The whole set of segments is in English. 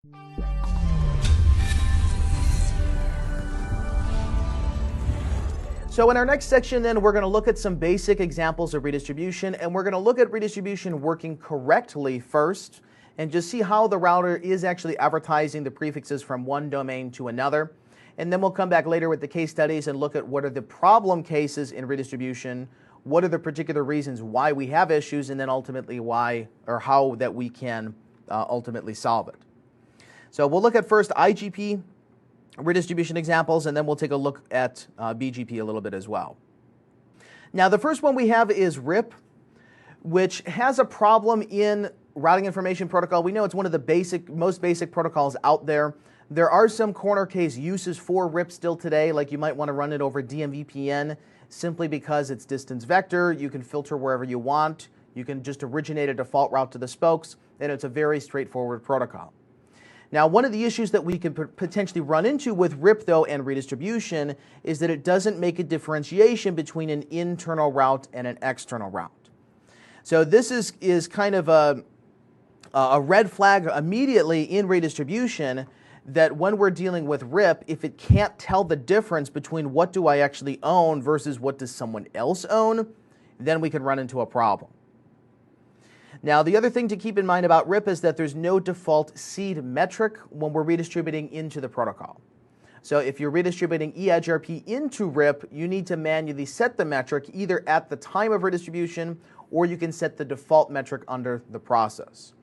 So in our next section then, we're going to look at some basic examples of redistribution, and we're going to look at redistribution working correctly first and just see how the router is actually advertising the prefixes from one domain to another. And then we'll come back later with the case studies and look at what are the problem cases in redistribution, what are the particular reasons why we have issues, and then ultimately why or how that we can ultimately solve it. So we'll look at first IGP redistribution examples, and then we'll take a look at BGP a little bit as well. Now the first one we have is RIP, which has a problem in routing information protocol. We know it's one of the most basic protocols out there. There are some corner case uses for RIP still today, like you might want to run it over DMVPN simply because it's distance vector. You can filter wherever you want. You can just originate a default route to the spokes, and it's a very straightforward protocol. Now, one of the issues that we could potentially run into with RIP, though, and redistribution is that it doesn't make a differentiation between an internal route and an external route. So this is kind of a red flag immediately in redistribution that when we're dealing with RIP, if it can't tell the difference between what do I actually own versus what does someone else own, then we can run into a problem. Now, the other thing to keep in mind about RIP is that there's no default seed metric when we're redistributing into the protocol. So if you're redistributing eIGRP into RIP, you need to manually set the metric either at the time of redistribution, or you can set the default metric under the process.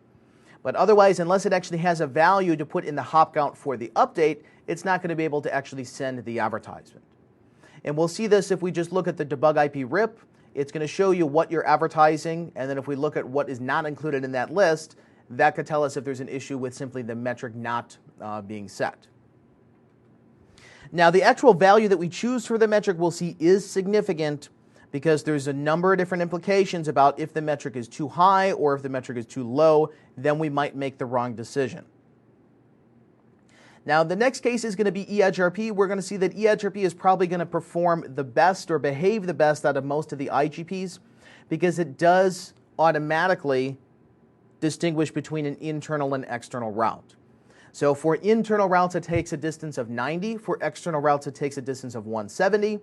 But otherwise, unless it actually has a value to put in the hop count for the update, it's not going to be able to actually send the advertisement. And we'll see this if we just look at the debug IP RIP. It's going to show you what you're advertising, and then if we look at what is not included in that list, that could tell us if there's an issue with simply the metric not being set. Now, the actual value that we choose for the metric we'll see is significant because there's a number of different implications about if the metric is too high or if the metric is too low, then we might make the wrong decision. Now, the next case is going to be eIGRP. We're going to see that eIGRP is probably going to perform the best or behave the best out of most of the IGPs because it does automatically distinguish between an internal and external route. So for internal routes, it takes a distance of 90. For external routes, it takes a distance of 170.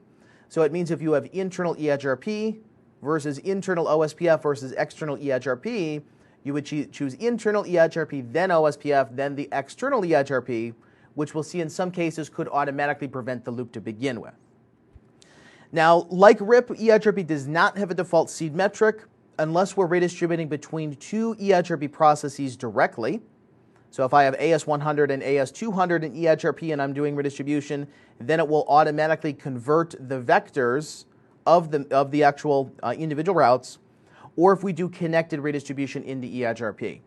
So it means if you have internal eIGRP versus internal OSPF versus external eIGRP, you would choose internal eIGRP, then OSPF, then the external eIGRP, which we'll see in some cases could automatically prevent the loop to begin with. Now, like RIP, eIGRP does not have a default seed metric unless we're redistributing between two eIGRP processes directly. So if I have AS100 and AS200 in eIGRP and I'm doing redistribution, then it will automatically convert the vectors of the actual individual routes, or if we do connected redistribution into eIGRP.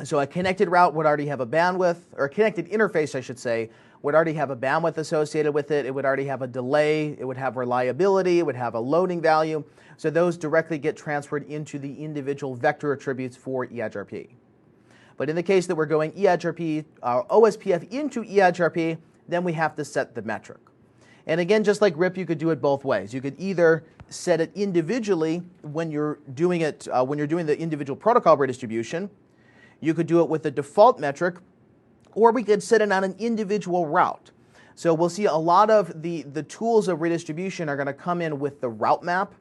So a connected route would already have a bandwidth, or a connected interface, I should say, would already have a bandwidth associated with it. It would already have a delay. It would have reliability. It would have a loading value. So those directly get transferred into the individual vector attributes for eIGRP. But in the case that we're going eIGRP, OSPF into eIGRP, then we have to set the metric. And again, just like RIP, you could do it both ways. You could either set it individually when you're doing it, when you're doing the individual protocol redistribution. You could do it with the default metric, or we could set it on an individual route. So we'll see a lot of the tools of redistribution are going to come in with the route map,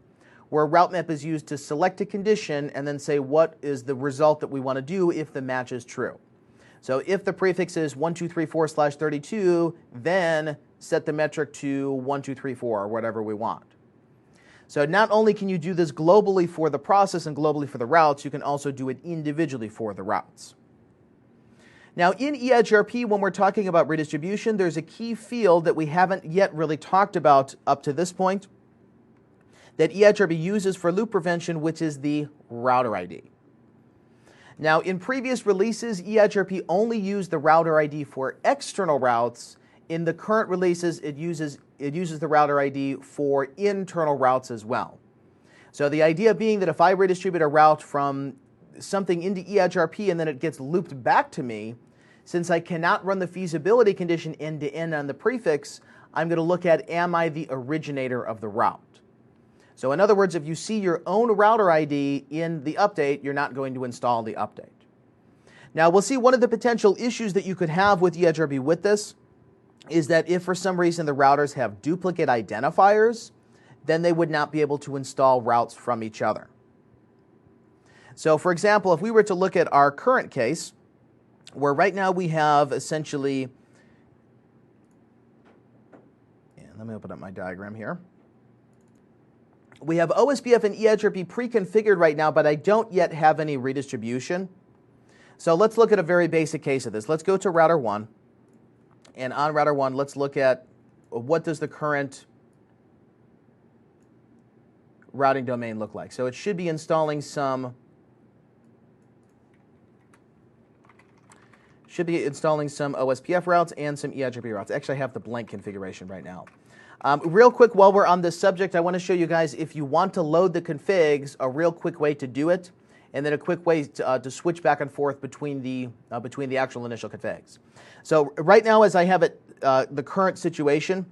where route map is used to select a condition and then say what is the result that we want to do if the match is true. So if the prefix is 1234/32, then set the metric to 1234 or whatever we want. So not only can you do this globally for the process and globally for the routes, you can also do it individually for the routes. Now in eIGRP, when we're talking about redistribution, there's a key field that we haven't yet really talked about up to this point that eIGRP uses for loop prevention, which is the router ID. Now in previous releases, eIGRP only used the router ID for external routes. In the current releases, it uses the router ID for internal routes as well. So the idea being that if I redistribute a route from something into eIGRP and then it gets looped back to me, since I cannot run the feasibility condition end-to-end on the prefix, I'm going to look at, am I the originator of the route? So in other words, if you see your own router ID in the update, you're not going to install the update. Now, we'll see one of the potential issues that you could have with EdgeRP with this is that if for some reason the routers have duplicate identifiers, then they would not be able to install routes from each other. So, for example, if we were to look at our current case, where right now we have essentially, and let me open up my diagram here. We have OSPF and EdgeRP pre-configured right now, but I don't yet have any redistribution. So let's look at a very basic case of this. Let's go to router 1. And on router 1, let's look at what does the current routing domain look like. So it should be installing some OSPF routes and some EdgeRP routes. Actually, I have the blank configuration right now. Real quick, while we're on this subject, I want to show you guys, if you want to load the configs, a real quick way to do it, and then a quick way to switch back and forth between the actual initial configs. So right now, as I have it, the current situation,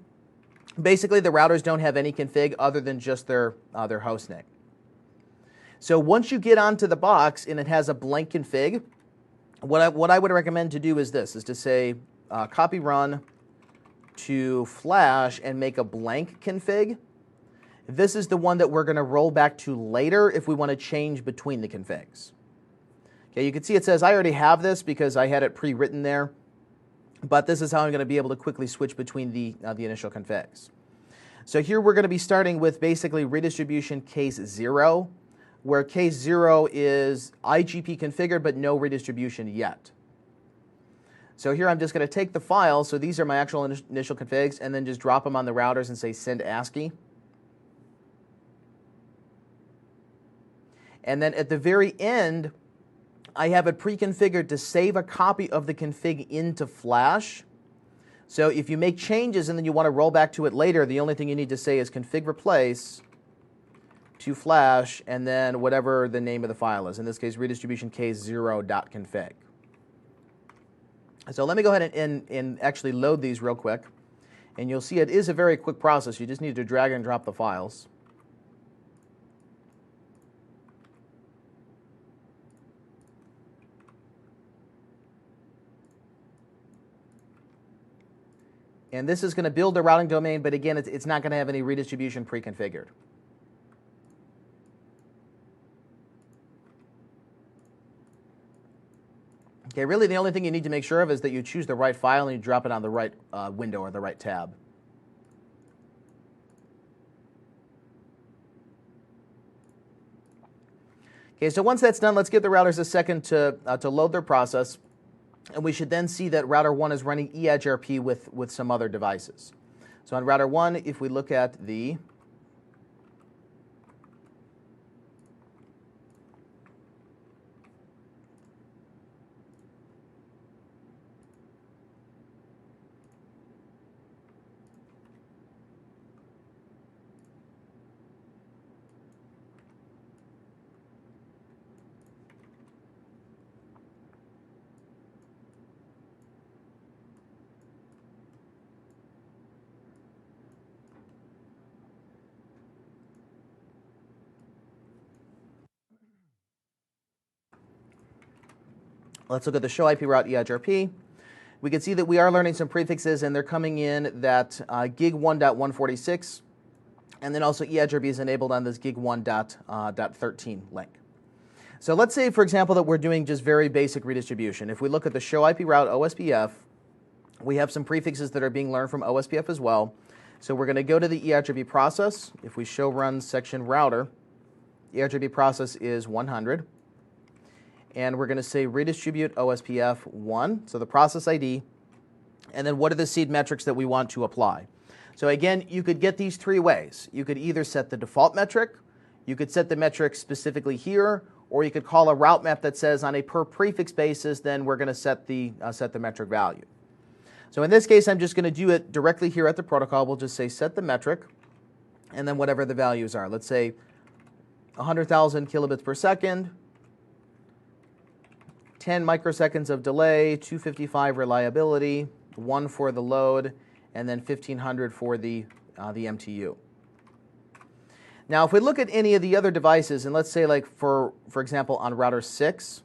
basically the routers don't have any config other than just their host name. So once you get onto the box and it has a blank config, what I would recommend to do is this, is to say copy run to flash and make a blank config. This is the one that we're going to roll back to later if we want to change between the configs. Okay, you can see it says I already have this because I had it pre-written there, but this is how I'm going to be able to quickly switch between the initial configs. So here we're going to be starting with basically redistribution case 0, where case 0 is IGP configured but no redistribution yet. So here I'm just going to take the files, so these are my actual initial configs, and then just drop them on the routers and say send ASCII. And then at the very end, I have it pre-configured to save a copy of the config into Flash. So if you make changes and then you want to roll back to it later, the only thing you need to say is config replace to Flash and then whatever the name of the file is. In this case, redistribution case 0.config. So let me go ahead and actually load these real quick. And you'll see it is a very quick process. You just need to drag and drop the files. And this is going to build a routing domain, but again, it's not going to have any redistribution pre-configured. Okay, really the only thing you need to make sure of is that you choose the right file and you drop it on the right window or the right tab. Okay, so once that's done, let's give the routers a second to load their process. And we should then see that router 1 is running EdgeRP with some other devices. So on router 1, if we look at the let's look at the show IP route EdgeRP. We can see that we are learning some prefixes, and they're coming in that gig 1.146, and then also EdgeRP is enabled on this gig 1.13 link. So let's say, for example, that we're doing just very basic redistribution. If we look at the show IP route OSPF, we have some prefixes that are being learned from OSPF as well. So we're going to go to the EdgeRP process. If we show run section router, EdgeRP process is 100. And we're going to say redistribute OSPF 1, so the process ID, and then what are the seed metrics that we want to apply. So again, you could get these three ways. You could either set the default metric, you could set the metric specifically here, or you could call a route map that says on a per prefix basis, then we're going to set the metric value. So in this case, I'm just going to do it directly here at the protocol. We'll just say set the metric, and then whatever the values are. Let's say 100,000 kilobits per second, 10 microseconds of delay, 255 reliability, 1 for the load, and then 1500 for the MTU. Now, if we look at any of the other devices, and let's say like for example on router 6,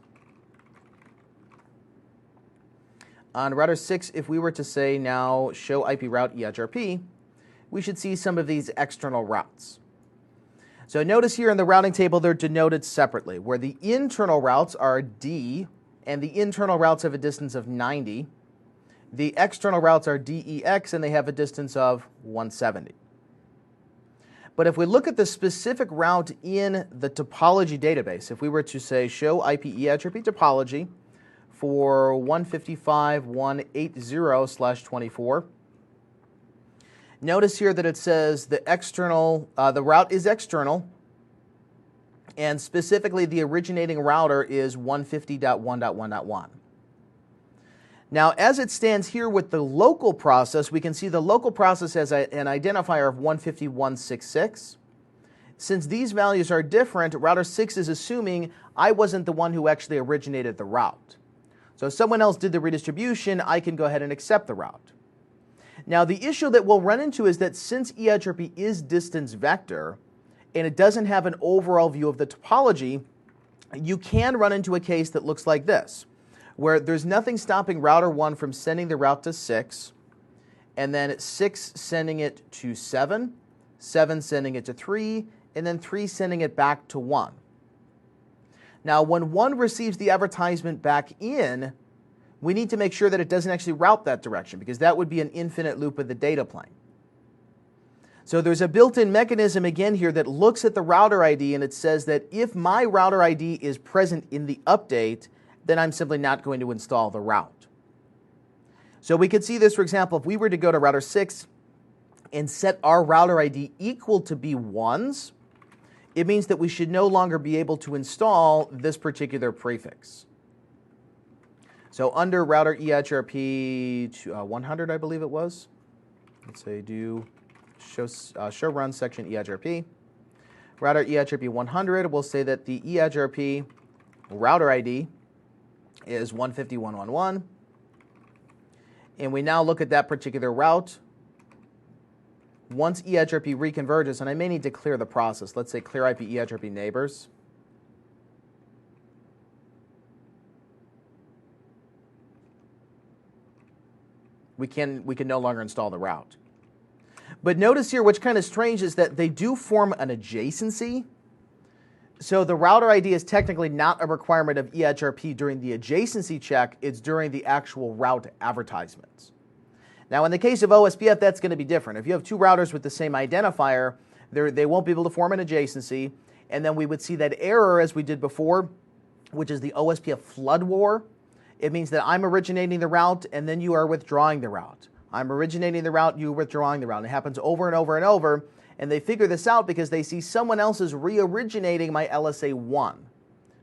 On router 6, if we were to say now show IP route EIGRP, we should see some of these external routes. So notice here in the routing table they're denoted separately, where the internal routes are D, and the internal routes have a distance of 90. The external routes are DEX, and they have a distance of 170. But if we look at the specific route in the topology database, if we were to say show IP EIGRP topology for 155.180/24, notice here that it says the route is external, and specifically the originating router is 150.1.1.1. Now, as it stands here with the local process, we can see the local process has an identifier of 151.66. Since these values are different, router 6 is assuming I wasn't the one who actually originated the route. So if someone else did the redistribution, I can go ahead and accept the route. Now, the issue that we'll run into is that since EIGRP is distance vector, and it doesn't have an overall view of the topology, you can run into a case that looks like this, where there's nothing stopping router 1 from sending the route to 6, and then 6 sending it to 7, 7 sending it to 3, and then 3 sending it back to 1. Now, when 1 receives the advertisement back in, we need to make sure that it doesn't actually route that direction, because that would be an infinite loop of the data plane. So there's a built-in mechanism again here that looks at the router ID, and it says that if my router ID is present in the update, then I'm simply not going to install the route. So we could see this, for example, if we were to go to router 6 and set our router ID equal to be 1s, it means that we should no longer be able to install this particular prefix. So under router EIGRP 100, I believe it was, let's say do show run section EIGRP. Router EIGRP 100, we'll say that the EIGRP router ID is 150.1.1.1. And we now look at that particular route. Once EIGRP reconverges, and I may need to clear the process. Let's say clear IP EIGRP neighbors. We can no longer install the route. But notice here, what's kind of strange is that they do form an adjacency. So the router ID is technically not a requirement of EIGRP during the adjacency check. It's during the actual route advertisements. Now, in the case of OSPF, that's going to be different. If you have two routers with the same identifier, they won't be able to form an adjacency. And then we would see that error as we did before, which is the OSPF flood war. It means that I'm originating the route, and then you are withdrawing the route. I'm originating the route, you withdrawing the route. And it happens over and over and over. And they figure this out because they see someone else is re-originating my LSA1.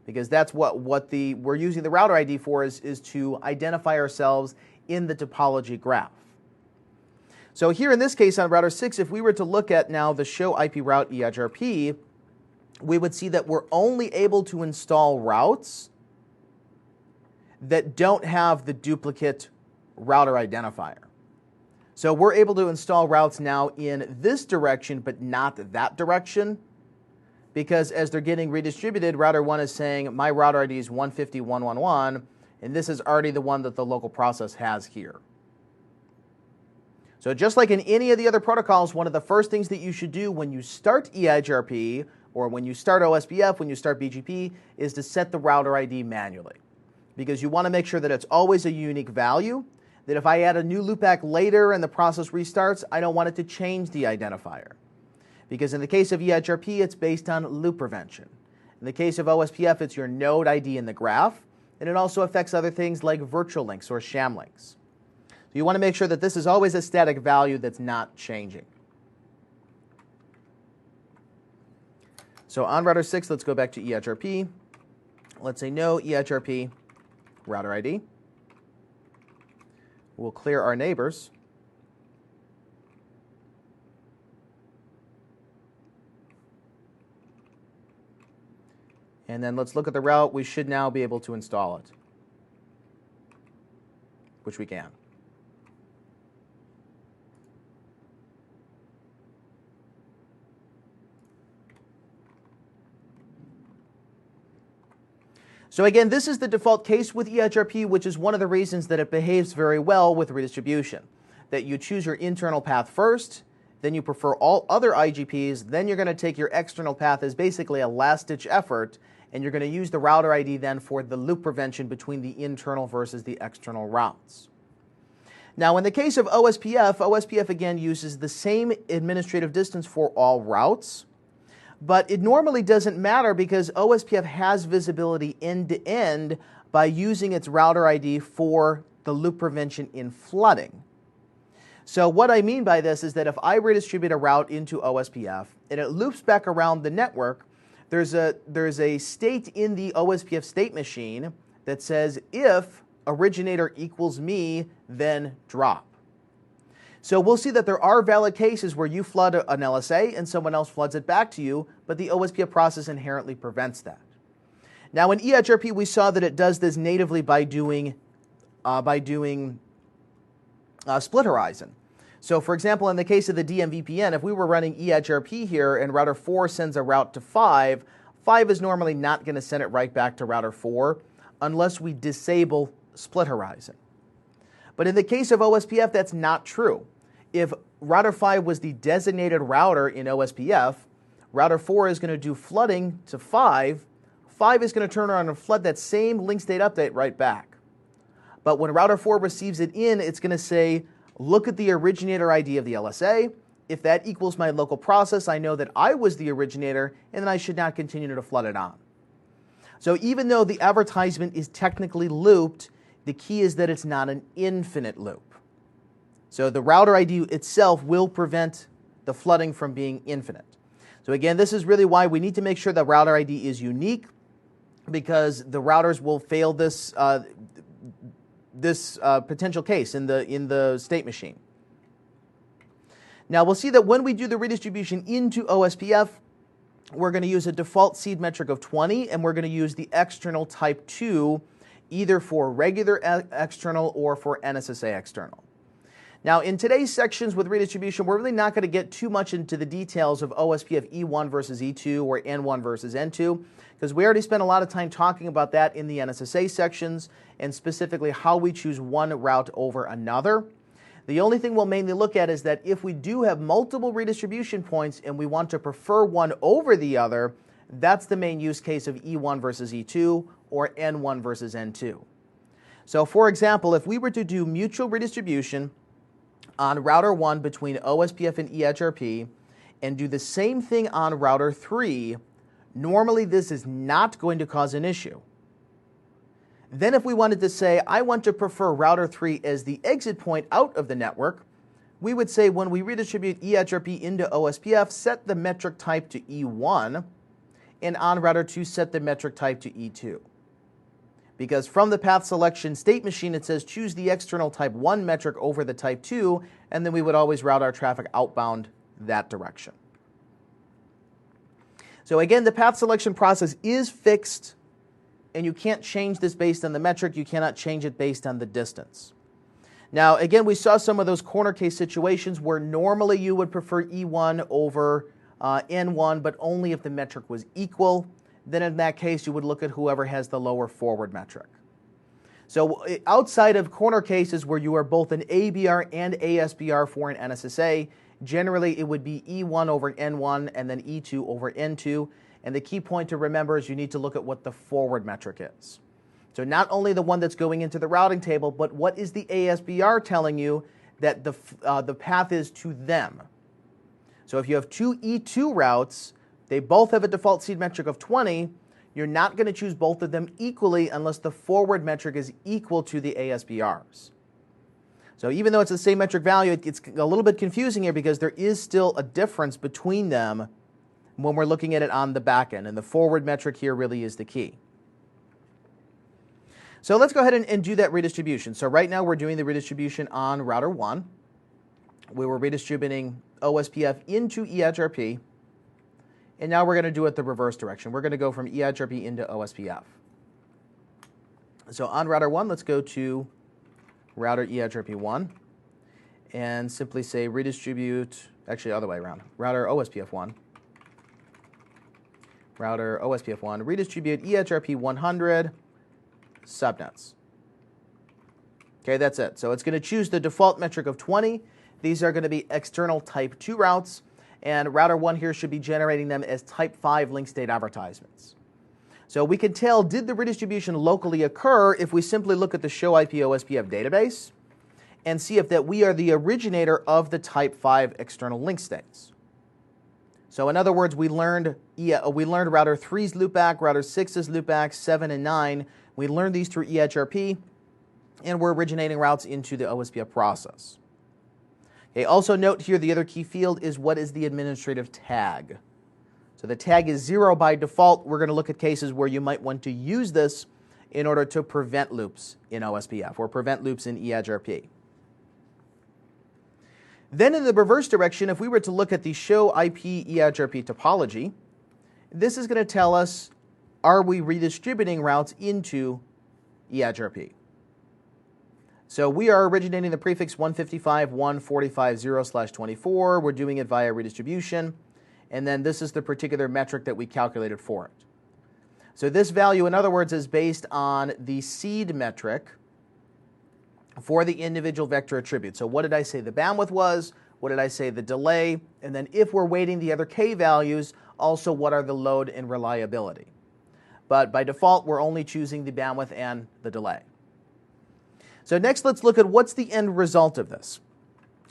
Because that's what we're using the router ID for is to identify ourselves in the topology graph. So here in this case on router 6, if we were to look at now the show IP route EIGRP, we would see that we're only able to install routes that don't have the duplicate router identifier. So we're able to install routes now in this direction, but not that direction, because as they're getting redistributed, router 1 is saying my router ID is 150.1.1.1, and this is already the one that the local process has here. So just like in any of the other protocols, one of the first things that you should do when you start EIGRP, or when you start OSPF, when you start BGP, is to set the router ID manually. Because you want to make sure that it's always a unique value, that if I add a new loopback later and the process restarts, I don't want it to change the identifier. Because in the case of EIGRP, it's based on loop prevention. In the case of OSPF, it's your node ID in the graph, and it also affects other things like virtual links or sham links. So you want to make sure that this is always a static value that's not changing. So on router 6, let's go back to EIGRP. Let's say no EIGRP router ID. We'll clear our neighbors. And then let's look at the route. We should now be able to install it, which we can. So again, this is the default case with EIGRP, which is one of the reasons that it behaves very well with redistribution. That you choose your internal path first, then you prefer all other IGPs, then you're going to take your external path as basically a last-ditch effort, and you're going to use the router ID then for the loop prevention between the internal versus the external routes. Now in the case of OSPF, OSPF again uses the same administrative distance for all routes, but it normally doesn't matter because OSPF has visibility end-to-end by using its router ID for the loop prevention in flooding. So what I mean by this is that if I redistribute a route into OSPF and it loops back around the network, there's a state in the OSPF state machine that says if originator equals me, then drop. So we'll see that there are valid cases where you flood an LSA and someone else floods it back to you, but the OSPF process inherently prevents that. Now in EIGRP, we saw that it does this natively by doing split horizon. So for example, in the case of the DMVPN, if we were running EIGRP here and router 4 sends a route to 5, 5 is normally not going to send it right back to router 4 unless we disable split horizon. But in the case of OSPF, that's not true. If router 5 was the designated router in OSPF, router 4 is going to do flooding to 5. 5 is going to turn around and flood that same link state update right back. But when router 4 receives it in, it's going to say, look at the originator ID of the LSA. If that equals my local process, I know that I was the originator, and then I should not continue to flood it on. So even though the advertisement is technically looped, the key is that it's not an infinite loop. So the router ID itself will prevent the flooding from being infinite. So again, this is really why we need to make sure that router ID is unique, because the routers will fail this potential case in the state machine. Now we'll see that when we do the redistribution into OSPF, we're going to use a default seed metric of 20, and we're going to use the external type 2, either for regular external or for NSSA external. Now in today's sections with redistribution, we're really not going to get too much into the details of OSPF E1 versus E2 or N1 versus N2, because we already spent a lot of time talking about that in the NSSA sections, and specifically how we choose one route over another. The only thing we'll mainly look at is that if we do have multiple redistribution points and we want to prefer one over the other, that's the main use case of E1 versus E2 or N1 versus N2. So for example, if we were to do mutual redistribution on router 1 between OSPF and EIGRP and do the same thing on router 3, normally this is not going to cause an issue. Then if we wanted to say, I want to prefer router 3 as the exit point out of the network, we would say when we redistribute EIGRP into OSPF, set the metric type to E1, and on router 2, set the metric type to E2. Because from the path selection state machine, it says choose the external type 1 metric over the type 2, and then we would always route our traffic outbound that direction. So again, the path selection process is fixed, and you can't change this based on the metric. You cannot change it based on the distance. Now, again, we saw some of those corner case situations where normally you would prefer E1 over N1, but only if the metric was equal. Then in that case, you would look at whoever has the lower forward metric. So outside of corner cases where you are both an ABR and ASBR for an NSSA, generally it would be E1 over N1 and then E2 over N2. And the key point to remember is you need to look at what the forward metric is. So not only the one that's going into the routing table, but what is the ASBR telling you that the path is to them. So if you have two E2 routes, they both have a default seed metric of 20, you're not going to choose both of them equally unless the forward metric is equal to the ASBRs. So even though it's the same metric value, it's a little bit confusing here because there is still a difference between them when we're looking at it on the back end, and the forward metric here really is the key. So let's go ahead and do that redistribution. So right now we're doing the redistribution on router 1. We were redistributing OSPF into EIGRP, and now we're going to do it the reverse direction. We're going to go from EIGRP into OSPF. So on router 1, let's go to router EIGRP1 and simply say redistribute, actually other way around, router OSPF1. Router OSPF1, redistribute EIGRP 100 subnets. Okay, that's it. So it's going to choose the default metric of 20. These are going to be external type 2 routes, and router 1 here should be generating them as type 5 link state advertisements. So we can tell, did the redistribution locally occur if we simply look at the show IP OSPF database and see if that we are the originator of the type 5 external link states. So in other words, we learned router 3's loopback, router 6's loopback, 7 and 9. We learned these through EHRP, and we're originating routes into the OSPF process. Okay, also note here the other key field is what is the administrative tag. So the tag is 0 by default. We're going to look at cases where you might want to use this in order to prevent loops in OSPF or prevent loops in EHRP. Then in the reverse direction, if we were to look at the show IP EHRP topology, this is going to tell us, are we redistributing routes into EHRP? So we are originating the prefix 155.145.0/24. We're doing it via redistribution. And then this is the particular metric that we calculated for it. So this value, in other words, is based on the seed metric for the individual vector attribute. So what did I say the bandwidth was? What did I say the delay? And then if we're weighting the other k values, also what are the load and reliability? But by default, we're only choosing the bandwidth and the delay. So next, let's look at what's the end result of this.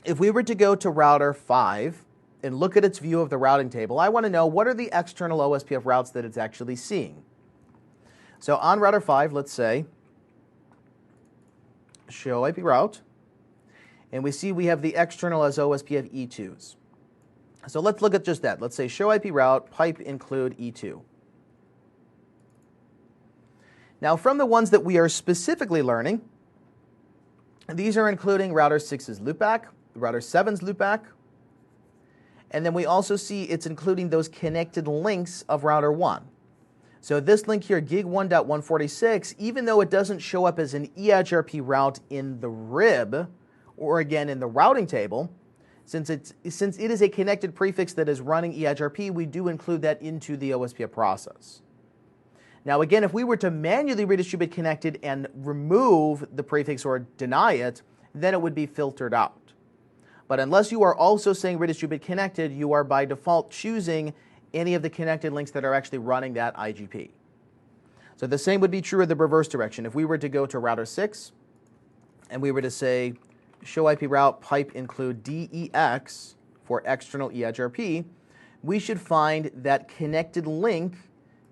If we were to go to router 5 and look at its view of the routing table, I want to know what are the external OSPF routes that it's actually seeing. So on router 5, let's say, show IP route, and we see we have the external as OSPF E2s. So let's look at just that. Let's say show IP route, pipe include E2. Now from the ones that we are specifically learning, these are including router 6's loopback, router 7's loopback, and then we also see it's including those connected links of router 1. So this link here, gig 1.146, even though it doesn't show up as an EHRP route in the RIB, or again in the routing table, since it is a connected prefix that is running EHRP, we do include that into the OSPF process. Now again, if we were to manually redistribute connected and remove the prefix or deny it, then it would be filtered out. But unless you are also saying redistribute connected, you are by default choosing any of the connected links that are actually running that IGP. So the same would be true in the reverse direction. If we were to go to router 6 and we were to say show IP route pipe include DEX for external EHRP, we should find that connected link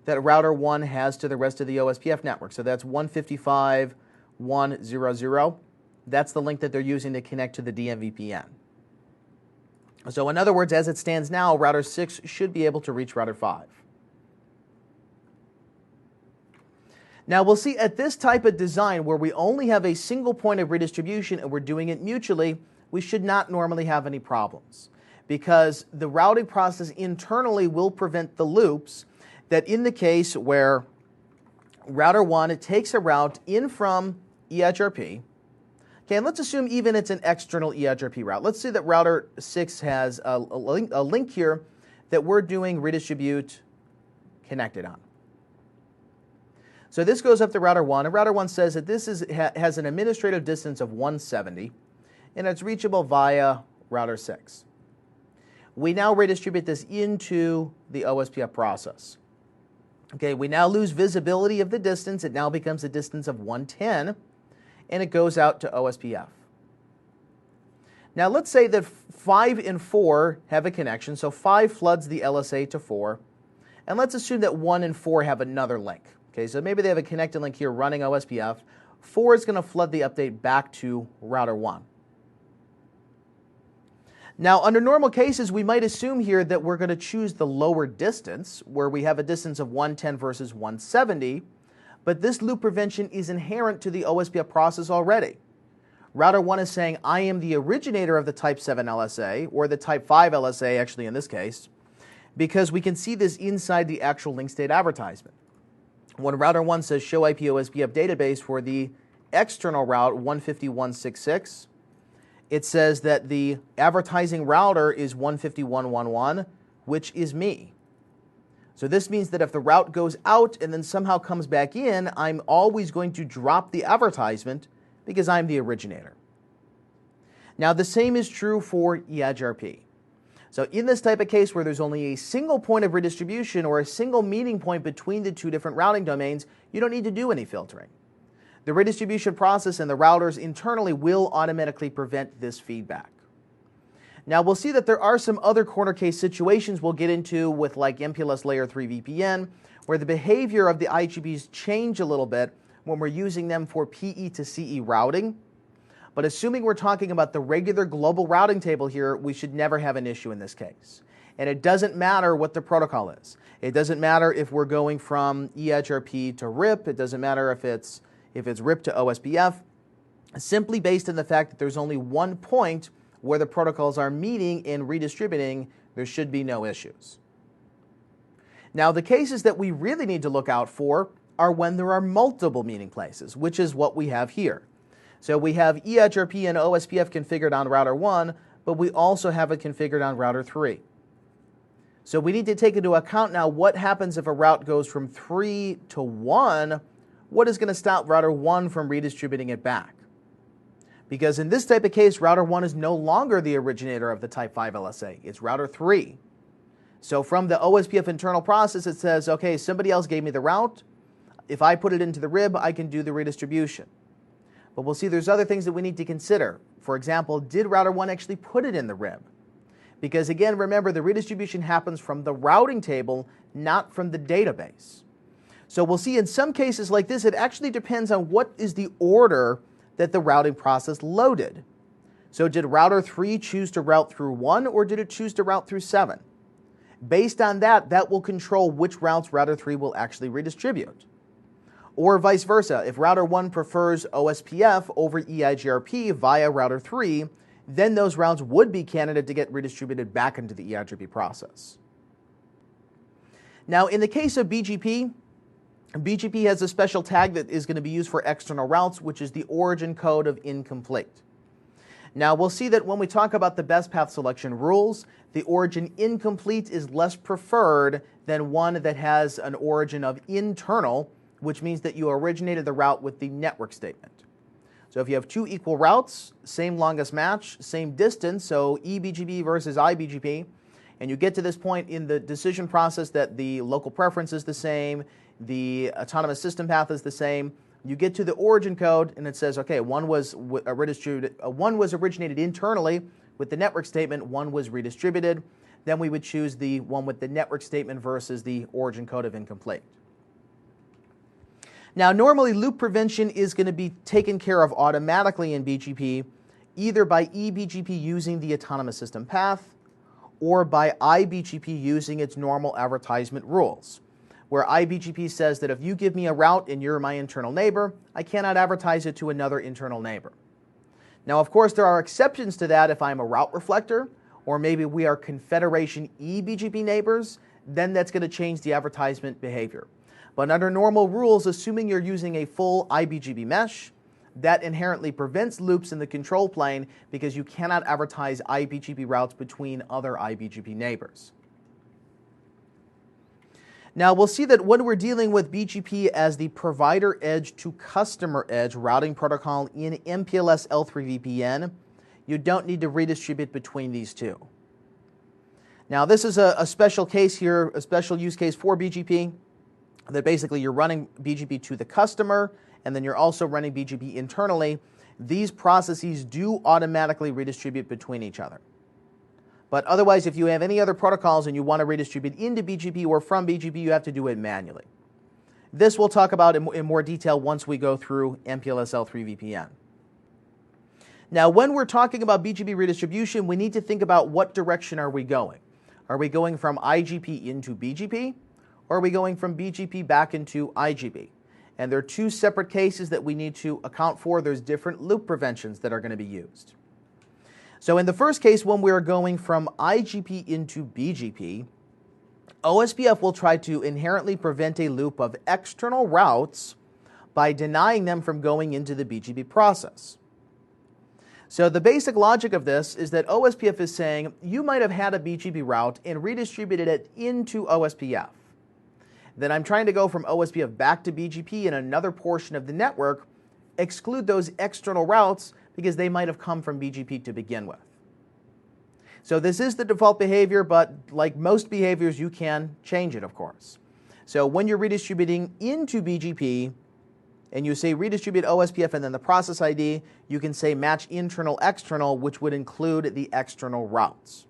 that router 1 has to the rest of the OSPF network. So that's 155.100. That's the link that they're using to connect to the DMVPN. So in other words, as it stands now, router 6 should be able to reach router 5. Now we'll see at this type of design where we only have a single point of redistribution and we're doing it mutually, we should not normally have any problems because the routing process internally will prevent the loops that in the case where router 1 takes a route in from EHRP. Okay, and let's assume even it's an external EHRP route. Let's say that router 6 has a link here that we're doing redistribute connected on. So this goes up to router 1, and router 1 says that this has an administrative distance of 170, and it's reachable via router 6. We now redistribute this into the OSPF process. Okay, we now lose visibility of the distance. It now becomes a distance of 110. And it goes out to OSPF. Now let's say that 5 and 4 have a connection, so 5 floods the LSA to 4, and let's assume that 1 and 4 have another link. Okay, so maybe they have a connected link here running OSPF. 4 is going to flood the update back to router 1. Now under normal cases, we might assume here that we're going to choose the lower distance, where we have a distance of 110 versus 170, but this loop prevention is inherent to the OSPF process already. Router 1 is saying, I am the originator of the type 7 LSA, or the type 5 LSA actually in this case, because we can see this inside the actual link state advertisement. When router 1 says show IP OSPF database for the external route 150.166, it says that the advertising router is 151.1.1, which is me. So this means that if the route goes out and then somehow comes back in, I'm always going to drop the advertisement because I'm the originator. Now the same is true for eEdgeRP. So in this type of case where there's only a single point of redistribution or a single meeting point between the two different routing domains, you don't need to do any filtering. The redistribution process and the routers internally will automatically prevent this feedback. Now we'll see that there are some other corner case situations we'll get into with like MPLS Layer 3 VPN, where the behavior of the IGPs change a little bit when we're using them for PE to CE routing. But assuming we're talking about the regular global routing table here, we should never have an issue in this case. And it doesn't matter what the protocol is. It doesn't matter if we're going from eEdgeRP to RIP. It doesn't matter if it's RIP to OSPF. Simply based on the fact that there's only one point where the protocols are meeting and redistributing, there should be no issues. Now, the cases that we really need to look out for are when there are multiple meeting places, which is what we have here. So we have eEdgeRP and OSPF configured on router 1, but we also have it configured on router 3. So we need to take into account now what happens if a route goes from 3 to 1. What is going to stop router 1 from redistributing it back? Because in this type of case, router 1 is no longer the originator of the Type 5 LSA. It's router 3. So from the OSPF internal process, it says, okay, somebody else gave me the route. If I put it into the RIB, I can do the redistribution. But we'll see there's other things that we need to consider. For example, did router 1 actually put it in the RIB? Because again, remember, the redistribution happens from the routing table, not from the database. So we'll see in some cases like this, it actually depends on what is the order that the routing process loaded. So did router 3 choose to route through 1, or did it choose to route through 7? Based on that, that will control which routes router 3 will actually redistribute. Or vice versa, if router 1 prefers OSPF over eEdgeRP via router 3, then those routes would be candidate to get redistributed back into the eEdgeRP process. Now, in the case of BGP, BGP has a special tag that is going to be used for external routes, which is the origin code of incomplete. Now, we'll see that when we talk about the best path selection rules, the origin incomplete is less preferred than one that has an origin of internal, which means that you originated the route with the network statement. So if you have two equal routes, same longest match, same distance, so eBGP versus iBGP, and you get to this point in the decision process that the local preference is the same, the autonomous system path is the same, you get to the origin code and it says, okay, one was originated internally with the network statement, one was redistributed, then we would choose the one with the network statement versus the origin code of incomplete. Now, normally loop prevention is going to be taken care of automatically in BGP, either by eBGP using the autonomous system path or by iBGP using its normal advertisement rules, where iBGP says that if you give me a route and you're my internal neighbor, I cannot advertise it to another internal neighbor. Now, of course, there are exceptions to that if I'm a route reflector, or maybe we are Confederation eBGP neighbors, then that's going to change the advertisement behavior. But under normal rules, assuming you're using a full iBGP mesh, that inherently prevents loops in the control plane because you cannot advertise iBGP routes between other iBGP neighbors. Now, we'll see that when we're dealing with BGP as the provider edge to customer edge routing protocol in MPLS L3 VPN, you don't need to redistribute between these two. Now, this is a special case here, a special use case for BGP, that basically you're running BGP to the customer, and then you're also running BGP internally. These processes do automatically redistribute between each other. But otherwise, if you have any other protocols and you want to redistribute into BGP or from BGP, you have to do it manually. This we'll talk about in more detail once we go through MPLS L3 VPN. Now, when we're talking about BGP redistribution, we need to think about what direction are we going. Are we going from IGP into BGP? Or are we going from BGP back into IGP? And there are two separate cases that we need to account for. There's different loop preventions that are going to be used. So in the first case, when we are going from IGP into BGP, OSPF will try to inherently prevent a loop of external routes by denying them from going into the BGP process. So the basic logic of this is that OSPF is saying you might have had a BGP route and redistributed it into OSPF. then I'm trying to go from OSPF back to BGP in another portion of the network, exclude those external routes because they might have come from BGP to begin with. So this is the default behavior, but like most behaviors, you can change it, of course. So when you're redistributing into BGP, and you say redistribute OSPF and then the process ID, you can say match internal external, which would include the external routes.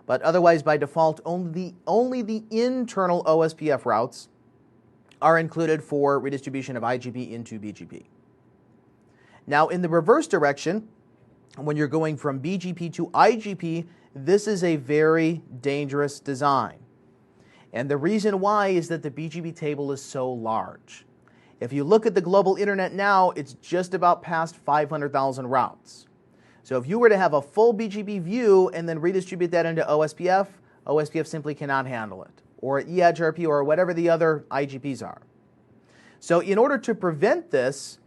But otherwise, by default, only the internal OSPF routes are included for redistribution of IGP into BGP. Now, in the reverse direction, when you're going from BGP to IGP, this is a very dangerous design. And the reason why is that the BGP table is so large. If you look at the global internet now, it's just about past 500,000 routes. So if you were to have a full BGP view and then redistribute that into OSPF, OSPF simply cannot handle it, or eEdgeRP or whatever the other IGPs are. So in order to prevent this,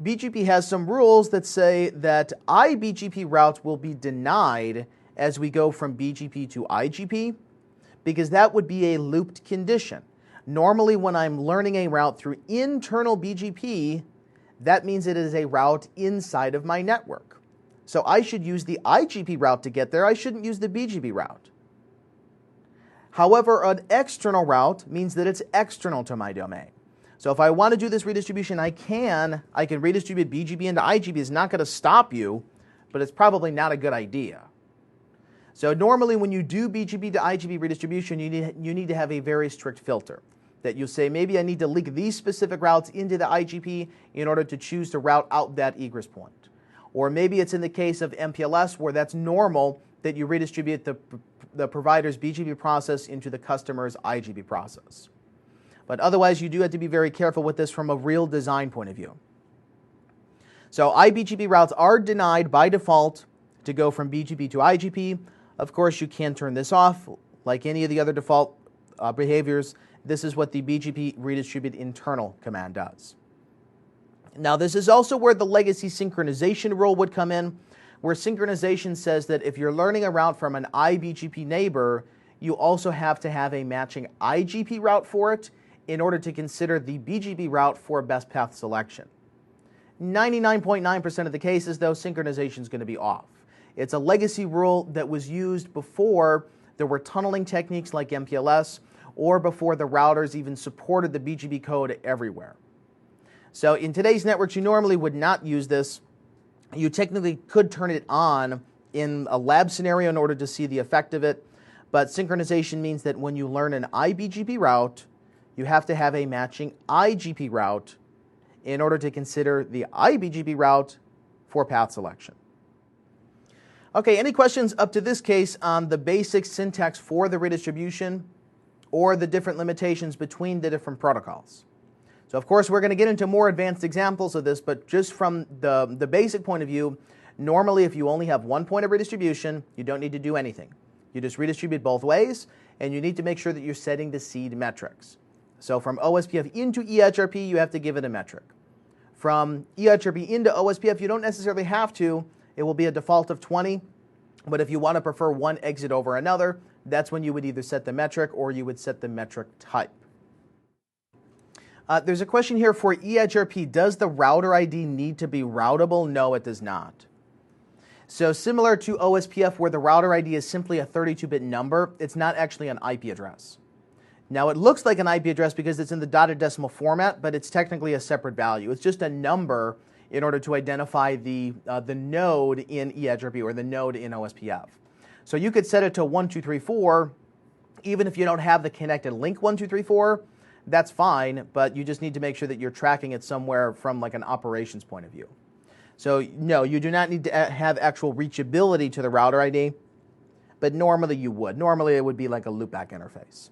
BGP has some rules that say that iBGP routes will be denied as we go from BGP to IGP, because that would be a looped condition. Normally, when I'm learning a route through internal BGP, that means it is a route inside of my network. So I should use the IGP route to get there. I shouldn't use the BGP route. However, an external route means that it's external to my domain. So if I want to do this redistribution, I can redistribute BGP into IGP. It's not going to stop you, but it's probably not a good idea. So normally when you do BGP to IGP redistribution, you need to have a very strict filter. That you say, maybe I need to link these specific routes into the IGP in order to choose to route out that egress point. Or maybe it's in the case of MPLS where that's normal that you redistribute the provider's BGP process into the customer's IGP process. But otherwise, you do have to be very careful with this from a real design point of view. So iBGP routes are denied by default to go from BGP to IGP. Of course, you can turn this off like any of the other default behaviors. This is what the BGP redistribute internal command does. Now, this is also where the legacy synchronization rule would come in, where synchronization says that if you're learning a route from an iBGP neighbor, you also have to have a matching IGP route for it in order to consider the BGP route for best path selection. 99.9% of the cases, though, synchronization is going to be off. It's a legacy rule that was used before there were tunneling techniques like MPLS, or before the routers even supported the BGP code everywhere. So in today's networks, you normally would not use this. You technically could turn it on in a lab scenario in order to see the effect of it, but synchronization means that when you learn an iBGP route, you have to have a matching IGP route in order to consider the iBGP route for path selection. Okay, any questions up to this case on the basic syntax for the redistribution or the different limitations between the different protocols? So of course we're going to get into more advanced examples of this, but just from the basic point of view, normally if you only have one point of redistribution, you don't need to do anything. You just redistribute both ways, and you need to make sure that you're setting the seed metrics. So from OSPF into eEdgeRP, you have to give it a metric. From eEdgeRP into OSPF, you don't necessarily have to. It will be a default of 20, but if you want to prefer one exit over another, that's when you would either set the metric or you would set the metric type. There's a question here for eEdgeRP. Does the router ID need to be routable? No, it does not. So similar to OSPF, where the router ID is simply a 32-bit number, it's not actually an IP address. Now, it looks like an IP address because it's in the dotted decimal format, but it's technically a separate value. It's just a number in order to identify the node in eEdgeRP or the node in OSPF. So you could set it to 1234, even if you don't have the connected link 1234, that's fine, but you just need to make sure that you're tracking it somewhere from like an operations point of view. So no, you do not need to have actual reachability to the router ID, but normally you would. Normally it would be like a loopback interface.